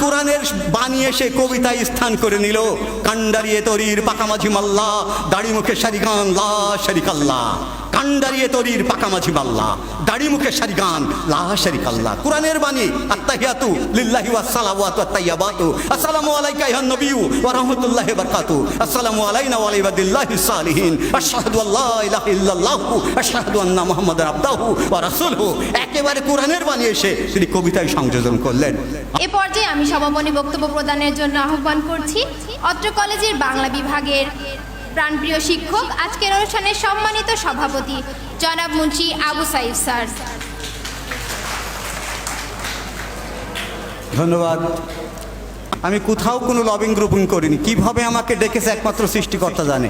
কোরআনের বাণী এসে কবিতায় স্থান করে নিল। কান্ডারিয়ে তরির পাকামাঝি মাল্লা, দাড়ি মুখে শারিগান লা শারিকাল্লাহ। কান্ডারিয়ে তরির পাকামাঝি মাল্লা, দাড়ি মুখে শারিগান লা শারিকাল্লাহ। কোরআনের বাণী আত্তাহিয়াতু লিল্লাহি ওয়াস সালাওয়াতু ওয়াত তাইয়্যিবাতু। আসসালামু আলাইকা আইয়ুহান নবিয়্যু ওয়া রাহমাতুল্লাহি ওয়া বারাকাতুহু। আসসালামু আলাইনা ওয়া আলা ইবাদিল্লাহিস সালিহিন। আশহাদু আল্লা ইলাহা ইল্লাল্লাহু আশহাদু আন্না মুহাম্মাদার আবদুহু ওয়া রাসূলুহু। একেবারে কোরআনের বাণী এসে তিনি কবিতায় সংযোজন করলেন। এ পর্যায়ে আমি সমাপনী বক্তব্য প্রদানের জন্য আহ্বান করছি অত্র কলেজের বাংলা বিভাগের প্রাণপ্রিয় শিক্ষক, আজকের অনুষ্ঠানের সম্মানিত সভাপতি জনাব মুন্সি আবু সাইদ স্যার। ধন্যবাদ। আমি কোথাও কোনো লবিং গ্রুপিং করিনি। কিভাবে আমাকে ডেকেছে একমাত্র সৃষ্টিকর্তা জানে।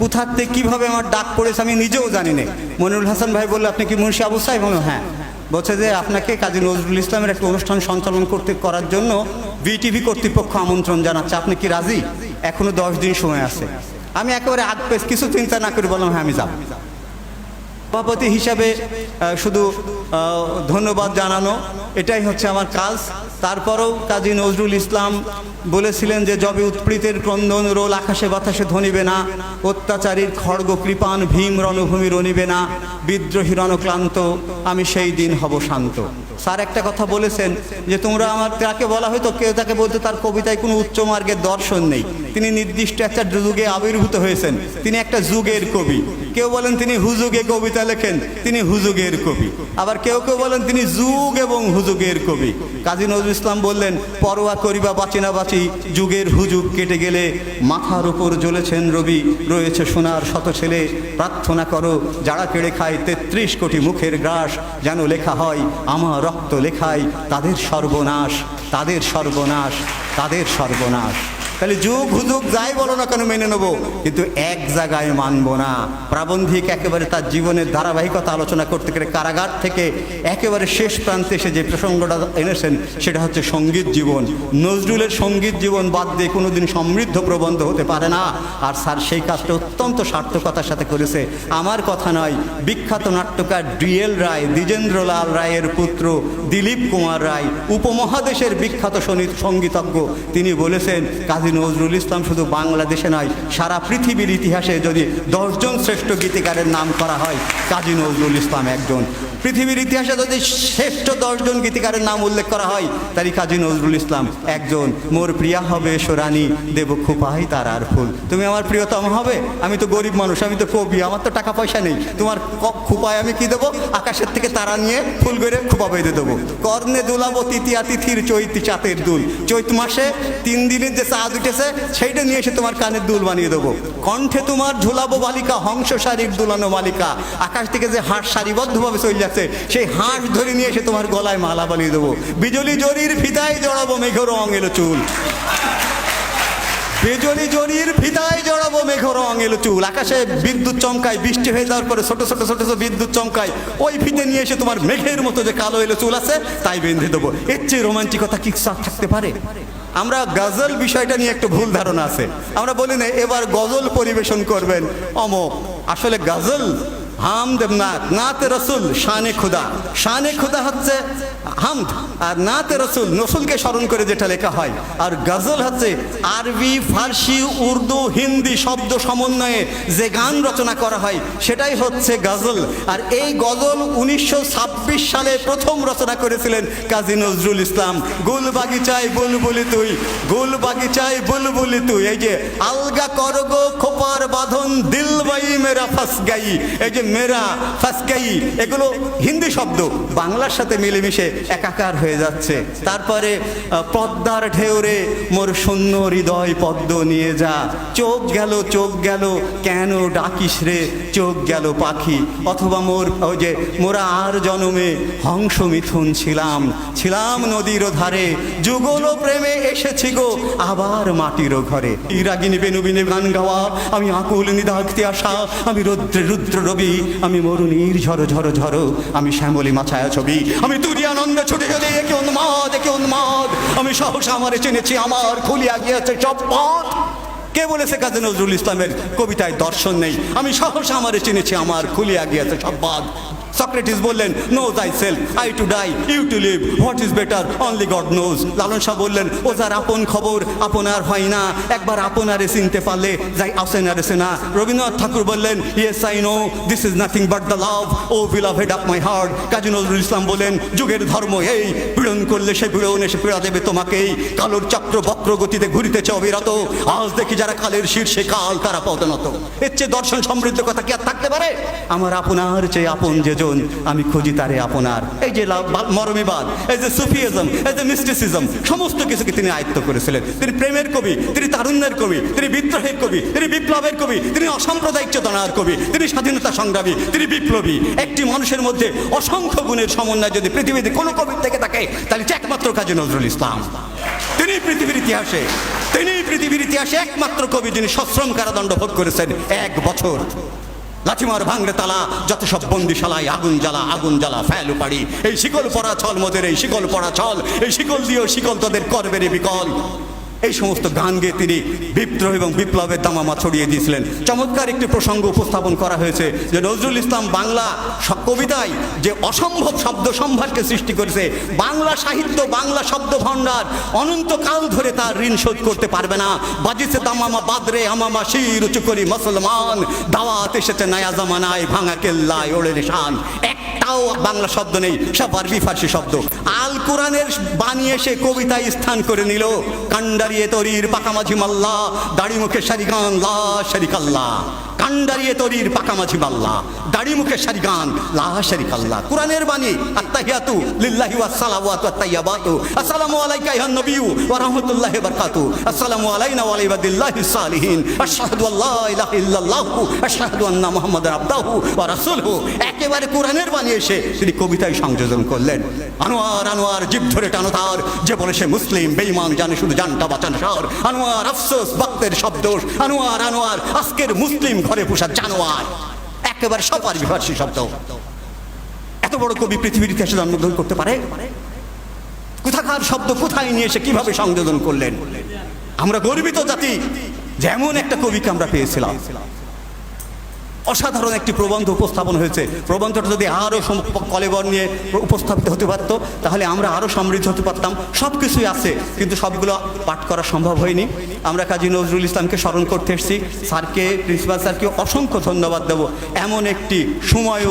কোথার থেকে কীভাবে আমার ডাক পড়েছে আমি নিজেও জানি না। মনিরুল হাসান ভাই বললো, আপনি কি মুন্সি আবু সাইদ? বলল হ্যাঁ। বলছে যে আপনাকে কাজী নজরুল ইসলামের একটা অনুষ্ঠান সঞ্চালন করার জন্য বিটিভি কর্তৃপক্ষ আমন্ত্রণ জানাচ্ছে, আপনি কি রাজি? এখনো 10 দিন সময় আছে। আমি একেবারে কিছু চিন্তা না করে বললাম হ্যাঁ আমি যাব। সভাপতি হিসাবে শুধু ধন্যবাদ জানানো, এটাই হচ্ছে আমার কাজ। তারপরেও কাজী নজরুল ইসলাম বলেছিলেন যে যবে উৎপীড়িতের ক্রন্দন রোল আকাশে বাতাসে ধ্বনিবে না, অত্যাচারীর খড়গ কৃপান ভীম রণভূমি রণিবে না, বিদ্রোহী রণক্লান্ত আমি সেই দিন হব শান্ত। স্যার একটা কথা বলেছেন যে তোমরা আমার, তাকে বলা হয়তো কেউ তাকে বলতে তার কবিতায় কোনো উচ্চ মার্গের দর্শন নেই। তিনি নির্দিষ্ট একটা যুগে আবির্ভূত হয়েছেন, তিনি একটা যুগের কবি। কেউ বলেন তিনি হুজুগে কবিতা লেখেন, তিনি হুজুগের কবি। আবার কেউ কেউ বলেন তিনি যুগ এবং হুজুগের কবি। কাজী নজরুল ইসলাম বললেন, পরোয়া করিবা বাঁচি না বাঁচি, যুগের হুজুগ কেটে গেলে মাথার উপর জ্বলেছেন রবি, রয়েছে সোনার শত ছেলে, প্রার্থনা করো যারা কেড়ে খায় 33 কোটি মুখের গ্রাস, যেন লেখা হয় আমার রক্ত লেখায় তাদের সর্বনাশ, তাদের সর্বনাশ, তাদের সর্বনাশ। তাহলে যুগ হুজুগ যাই বলো না কেন মেনে নেবো, কিন্তু এক জায়গায় মানবো না। প্রাবন্ধিক একেবারে তার জীবনের ধারাবাহিকতা আলোচনা করতে গেলে কারাগার থেকে একেবারে শেষ প্রান্তে এসে যে প্রসঙ্গটা এনেছেন সেটা হচ্ছে সঙ্গীত জীবন। নজরুলের সঙ্গীত জীবন বাদ দিয়ে কোনোদিন সমৃদ্ধ প্রবন্ধ হতে পারে না। আর স্যার সেই কাজটা অত্যন্ত সার্থকতার সাথে করেছে। আমার কথা নয়, বিখ্যাত নাট্যকার ডিএল রায়, দ্বিজেন্দ্রলাল রায়ের পুত্র দিলীপ কুমার রায়, উপমহাদেশের বিখ্যাত সঙ্গীতজ্ঞ, তিনি বলেছেন কাজী নজরুল ইসলাম শুধু বাংলাদেশে নয়, সারা পৃথিবীর ইতিহাসে যদি 10 জন শ্রেষ্ঠ গীতিকারের নাম করা হয়, কাজী নজরুল ইসলাম একজন। পৃথিবীর ইতিহাসে যদি শ্রেষ্ঠ 10 জন গীতিকারের নাম উল্লেখ করা হয়, তারই কাজী নজরুল ইসলাম একজন। মোর প্রিয়া হবে সোরানি, দেব খুপাই তার আর ফুল। তুমি আমার প্রিয়তম হবে? আমি তো গরিব মানুষ, আমি তো কবি, আমার তো টাকা পয়সা নেই। তোমার খুপায় আমি কি দেবো? আকাশের থেকে তারা নিয়ে ফুল করে খুপা বেঁধে দেবো। কর্ণে দুলাবো তৃতীয়া তিথির চৈতি চাঁদের দুল। চৈত মাসে 3 দিনের যে চাঁদ উঠেছে সেইটা নিয়ে এসে তোমার কানের দুল বানিয়ে দেবো। কণ্ঠে তোমার ঝোলাবো বালিকা, হংস শাড়ির দুলানো মালিকা। আকাশ থেকে যে হাঁস সারিবদ্ধভাবে চলে যাচ্ছে, সেই হাঁস ধরে নিয়ে এসে তোমার গলায় মালা বানিয়ে দেবো। বিজলি জরির ফিতায় জড়াবো মেঘ রং এলো চুল। বিজলি জরির ফিতায় জড়াবো মেঘ রং এলো চুল। আকাশে বিদ্যুৎ চমকায়, বৃষ্টি হয়ে যাওয়ার পরে ছোট ছোট ছোট ছোট বিদ্যুৎ চমকায়, ওই ফিতে নিয়ে এসে তোমার মেঘের মতো যে কালো এলো চুল আছে তাই বেঁধে দেবো। এর চেয়ে রোমান্টিকতা কি থাকতে পারে? আমরা গজল বিষয়টা নিয়ে একটু ভুল ধারণা আছে। আমরা বলি না এবার গজল পরিবেশন করবেন অমুক। আসলে গজল হামদ নাতে রসুল শানে খুদা। শানে খুদা হচ্ছে হামদ, আর নাতে রসুল রসুলকে স্মরণ করে যেটা লেখা হয়। আর গজল হচ্ছে আরবি, ফার্সি, উর্দু, হিন্দি শব্দ সমন্বয়ে যে গান রচনা করা হয় সেটাই হচ্ছে গজল। আর এই গজল 1926 সালে প্রথম রচনা করেছিলেন কাজী নজরুল ইসলাম। গুল বাগিচায় বুলবুলি তুই, গুল বাগিচায় বুলবুলি তুই। এই যে আলগা করগো খোপার বাঁধন, দিল বাই মেরা ফাস গাই, এই যে মেরা ফাস গাই, এগুলো হিন্দি শব্দ বাংলার সাথে মিলেমিশে একাকার হয়ে যাচ্ছে। তারপরে পদ্মার ঢেউরে মোর শূন্য হৃদয় পদ্ম নিয়ে যা, চোখ গেল কেন ডাকিস রে, চোখ গেল পাখি। অথবা ওই যে মোরা আর জনমে হংস মিথুন ছিলাম, ছিলাম নদীর ধারে, যুগল প্রেমে এসেছি গো আবার মাটির ঘরে। ইরাগিনী বেনুবিনে গান গাওয়া, আমি আকুল নিদাক্তি আসা, আমি রুদ্রে রুদ্র রবি, আমি মরুণীর ঝড়ো ঝড়ো ঝড়ো, আমি শ্যামলী মাছায়া ছবি, আমি তুরি আনন্দে ছুটে গেলে একে উন্মাদ একে উন্মাদ, আমি সহসা আমারে চিনেছি আমার খুলিয়া গিয়েছে সব পথ। কে বলেছে কাজী নজরুল ইসলামের কবিতায় দর্শন নেই? আমি সহসা আমারে চিনেছি আমার খুলিয়া গিয়েছে সব বাদ। সক্রেটিস বললেন, know thy self, I to die, you to live, what is better only God knows. Lalon Shah বললেন, ও যার আপন খবর আপনার হয় না, একবার আপনারে চিনতে পারলে যাই আসেনারে চেনা। রবীন্দ্রনাথ ঠাকুর বললেন, yes I know this is nothing but the love, O beloved of my heart. Kazi Nazrul Islam বলেন, যুগের ধর্ম এই, পীড়ন করলে সে পীড়ন এসে পীড়া দেবে তোমাকেই, কালোর চক্র বক্র গতিতে ঘুরিতেছে অবিরত, আজ দেখি যারা কালের শীর্ষে কাল তারা পদনত। এর চেয়ে দর্শন সমৃদ্ধ কথা কি আর থাকতে পারে? আমার আপনার চেয়ে আপন যেজন, আমি খুঁজি তারে আপনার। এই যে মরমিবাদ, এই যে সুফিজম, এই যে মিস্টিসিজম, সমস্ত কিছুকে তিনি আয়ত্ত করেছিলেন। তিনি প্রেমের কবি, তিনি তারুণ্যের কবি, তিনি বিদ্রোহের কবি, তিনি বিপ্লবের কবি, তিনি অসাম্প্রদায়িক চেতনার কবি, তিনি স্বাধীনতা সংগ্রামী, তিনি বিপ্লবী। একটি মানুষের মধ্যে অসংখ্য গুণের সমন্বয় যদি পৃথিবীতে কোনো কবির থেকে থাকে, তাহলে একমাত্র কাজী নজরুল ইসলাম। তিনি পৃথিবীর ইতিহাসে একমাত্র কবি যিনি সশ্রম কারাদণ্ড ভোগ করেছেন 1 বছর। লাঠিমার ভাঙড়ে তালা, যত সব বন্দিশালায় আগুন জ্বালা ফেলু পাড়ি, এই শিকল পড়া ছল মোদের, এই শিকল পড়া ছল, এই শিকল দিয়েও শিকল তোদের করবে রে বিকল। এই সমস্ত গান গেয়ে তিনি বিদ্রোহ এবং বিপ্লবের দামামা ছড়িয়ে দিয়েছিলেন। চমৎকার একটি প্রসঙ্গ উপস্থাপন করা হয়েছে যে নজরুল ইসলাম বাংলা কবিতায় যে অসম্ভব শব্দ সম্ভারকে সৃষ্টি করেছে, বাংলা সাহিত্য, বাংলা শব্দ ভাণ্ডার অনন্তকাল ধরে তার ঋণ শোধ করতে পারবে না। বাজিছে দামামা বাদরে আমামা শির উঁচু করি মুসলমান, দাওয়াত এসেছে নয়া জামানায় ভাঙা কেল্লায় ওড়ে নিশান। একটাও বাংলা শব্দ নেই, সব আরবি ফার্সি শব্দ। আল কোরআনের বানিয়ে সে কবিতায় স্থান করে নিল। কান্ডারিয়ে তরির পাকামাঝি মাল্লা, দাড়ি মুখে শারিগান লা শারিকাল্লাহ। কান্ডারিয়ে তরির পাকামাঝি মাল্লা, দাড়ি মুখে শারিগান লা শারিকাল্লাহ। কোরআনের বাণী, আত্তাহিয়াতু লিল্লাহি ওয়াস সালাওয়াতু ওয়াত তাইয়্যিবাতু, আসসালামু আলাইকা আইয়ুহান নবিয়্যু ওয়া রাহমাতুল্লাহি ওয়া বারাকাতুহু, আসসালামু আলাইনা ওয়া আলা ইবাদিল্লাহিস সালিহিন, আশহাদু আল্লা ইলাহা ইল্লাল্লাহু, আশহাদু আন্না মুহাম্মাদার আবদুহু ওয়া রাসূলুহু। একেবারে কোরআনের বাণী এসে তিনি কবিতায় সংযোজন করলেন। আনোয়ার জিভ ধরে টানো তার, যে বলে সে মুসলিম বেঈমান, জানে শুধু জানটা বাঁচানো সার। আনোয়ার আফসোস ভক্তের শব্দ, আনোয়ার আজকের মুসলিম ঘরে পোষা জানোয়ার। একেবারে সব আরবি ফার্সি শব্দ। এত বড় কবি পৃথিবীর ইতিহাসে জন্মগ্রহণ করতে পারে? কোথাকার শব্দ কোথায় নিয়ে এসে কিভাবে সংযোজন করলেন? আমরা গর্বিত জাতি, যেমন একটা কবিকে আমরা পেয়েছিলাম। অসাধারণ একটি প্রবন্ধ উপস্থাপন হয়েছে। প্রবন্ধটা যদি আরও কলেবর নিয়ে উপস্থাপিত হতে পারত, তাহলে আমরা আরও সমৃদ্ধ হতে পারতাম। সব কিছুই আছে, কিন্তু সবগুলো পাঠ করা সম্ভব হয়নি। আমরা কাজী নজরুল ইসলামকে স্মরণ করতে এসেছি। স্যারকে, প্রিন্সিপাল স্যারকে অসংখ্য ধন্যবাদ দেব। এমন একটি সময়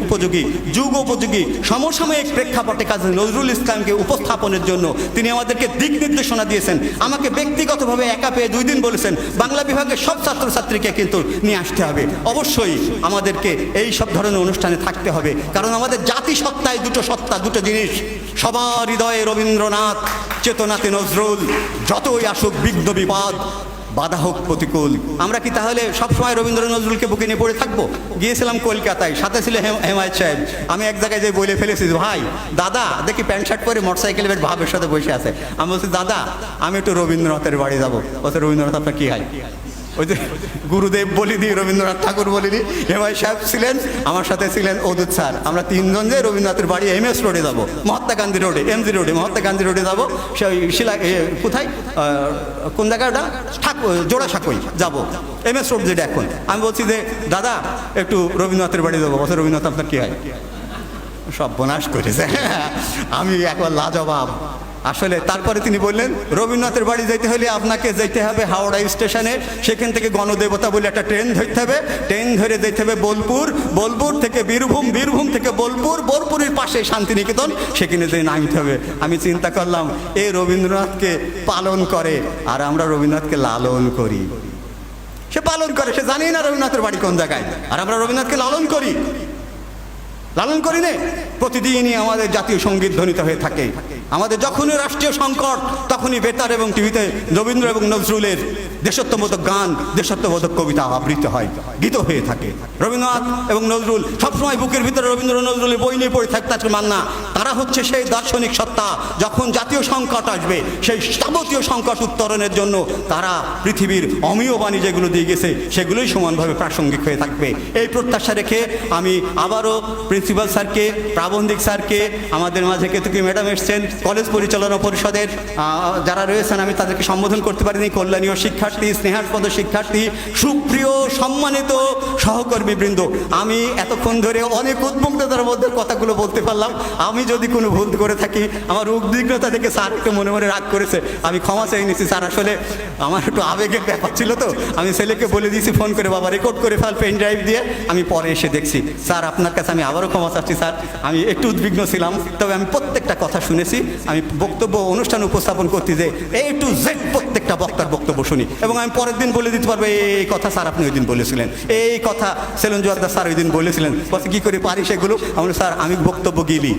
উপযোগী, যুগ উপযোগী, সমসাময়িক প্রেক্ষাপটে কাজী নজরুল ইসলামকে উপস্থাপনের জন্য তিনি আমাদেরকে দিক নির্দেশনা দিয়েছেন। আমাকে ব্যক্তিগতভাবে একা পেয়ে 2 দিন বলেছেন, বাংলা বিভাগের সব ছাত্রছাত্রীকে কিন্তু নিয়ে আসতে হবে। অবশ্যই আমাদেরকে এই সব ধরনের অনুষ্ঠানে থাকতে হবে, কারণ আমাদের জাতিসত্তায় দুটো জিনিস। সবার হৃদয়ে রবীন্দ্রনাথ, চেতনাতে নজরুল, যতই আসুক বিঘ্ন বিপদ, বাধা হোক প্রতিকূল। আমরা কি তাহলে সবসময় রবীন্দ্র নজরুলকে বুকে নিয়ে পড়ে থাকবো? গিয়েছিলাম কলকাতায়, সাথে ছিল হেমায়েত সাহেব। আমি এক জায়গায় যে বলে ফেলেছি, ভাই দাদা দেখি প্যান্ট শার্ট পরে মোটরসাইকেলে বেশ ভাবের সাথে বসে আছে। আমি বলছি, দাদা আমি একটু রবীন্দ্রনাথের বাড়ি যাবো। বলছে, রবীন্দ্রনাথ আপনার কি হয়? ওই যে গুরুদেব বলিনি, রবীন্দ্রনাথ ঠাকুর বলিনি। হেমায়েত সাহেব ছিলেন, আমার সাথে ছিলেন অদূত স্যার। আমরা 3 জন যে রবীন্দ্রনাথের বাড়ি MS রোডে যাবো, মহাত্মা গান্ধী রোডে, MG রোডে, মহাত্মা গান্ধী রোডে যাবো। সেই কোথায়, কোন জায়গাটা, জোড়াসাঁকোই যাবো, MS রোড যেটা এখন। আমি বলছি যে দাদা একটু রবীন্দ্রনাথের বাড়ি যাবো। বলছে, রবীন্দ্রনাথ আপনার কি হয়? সব বনাশ করেছে। আমি একবার লাজবাব। আসলে তারপরে তিনি বললেন, রবীন্দ্রনাথের বাড়ি যেতে হলে আপনাকে যেতে হবে হাওড়া স্টেশনে, সেখান থেকে গণদেবতা বলে একটা ট্রেন ধরতে হবে, ট্রেন ধরে যেতে হবে বোলপুর, বোলপুর থেকে বীরভূম, বীরভূম থেকে বোলপুর, বোলপুরের পাশে শান্তিনিকেতন, সেখানে যেয়ে নামতে হবে। আমি চিন্তা করলাম, এ রবীন্দ্রনাথকে পালন করে আর আমরা রবীন্দ্রনাথকে লালন করি। সে পালন করে, সে জানি না রবীন্দ্রনাথের বাড়ি কোন জায়গায়, আর আমরা রবীন্দ্রনাথকে লালন করি না। প্রতিদিনই আমাদের জাতীয় সঙ্গীত ধ্বনিত হয়ে থাকে। আমাদের যখনই রাষ্ট্রীয় সংকট, তখনই বেতার এবং টিভিতে রবীন্দ্র এবং নজরুলের দেশত্ববোধক গান, দেশত্ববোধক কবিতা আবৃত্তি হয়, গীত হয়ে থাকে। রবীন্দ্রনাথ এবং নজরুল সবসময় বুকের ভিতরে রবীন্দ্র নজরুলের বই নিয়ে পড়ে থাকতে মান্না। তারা হচ্ছে সেই দার্শনিক সত্তা, যখন জাতীয় সংকট আসবে, সেই যাবতীয় সংকট উত্তরণের জন্য তারা পৃথিবীর অমীয় বাণী যেগুলো দিয়ে গেছে, সেগুলোই সমানভাবে প্রাসঙ্গিক হয়ে থাকবে। এই প্রত্যাশা রেখে আমি আবারও প্রিন্সিপাল স্যারকে, প্রাবন্ধিক স্যারকে, আমাদের মাঝে কেতকী ম্যাডাম এসছেন, কলেজ পরিচালনা পরিষদের যারা রয়েছেন, আমি তাদেরকে সম্বোধন করতে পারিনি, কল্যাণীয় শিক্ষার্থী, স্নেহাস্পদ শিক্ষার্থী, সুপ্রিয় সম্মানিত সহকর্মীবৃন্দ, আমি এতক্ষণ ধরে অনেক উদ্বিগ্নতার মধ্যে কথাগুলো বলতে পারলাম। আমি যদি কোনো ভুল করে থাকি, আমার উদ্বিগ্নতা থেকে স্যার একটু মনে মনে রাগ করেছে, আমি ক্ষমা চেয়ে নিয়েছি স্যার। আসলে আমার একটু আবেগের ব্যাপার ছিল তো, আমি ছেলেকে বলে দিয়েছি ফোন করে, বাবা রেকর্ড করে ফেল পেন ড্রাইভ দিয়ে। আমি পরে এসে দেখছি। স্যার আপনার কাছে আমি আবারও ক্ষমা চাচ্ছি স্যার, আমি একটু উদ্বিগ্ন ছিলাম, তবে আমি প্রত্যেকটা কথা শুনেছি। আমি বক্তব্য অনুষ্ঠান উপস্থাপন করতে যে A to Z প্রত্যেকটা বক্তার বক্তব্য শুনি, এবং আমি পরের দিন বলে দিতে পারবো এই কথা স্যার আপনি ওই দিন বলেছিলেন, এই কথা সেলুন জোয়ারদার স্যার ওই দিন বলেছিলেন। বলছে কি করে পারি সেগুলো? আমি স্যার আমি বক্তব্য গিলি,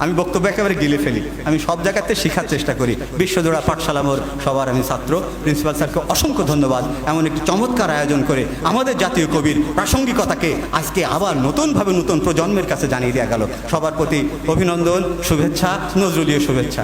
আমি বক্তব্য একেবারে গিলে ফেলি। আমি সব জায়গাতে শেখার চেষ্টা করি। বিশ্বজোড়া পাঠশালা মোর সবার আমি ছাত্র। প্রিন্সিপাল স্যারকে অসংখ্য ধন্যবাদ, এমন একটি চমৎকার আয়োজন করে আমাদের জাতীয় কবির প্রাসঙ্গিকতাকে আজকে আবার নতুনভাবে নতুন প্রজন্মের কাছে জানিয়ে দেওয়া গেল। সবার প্রতি অভিনন্দন, শুভেচ্ছা, নজরুলীয় শুভেচ্ছা।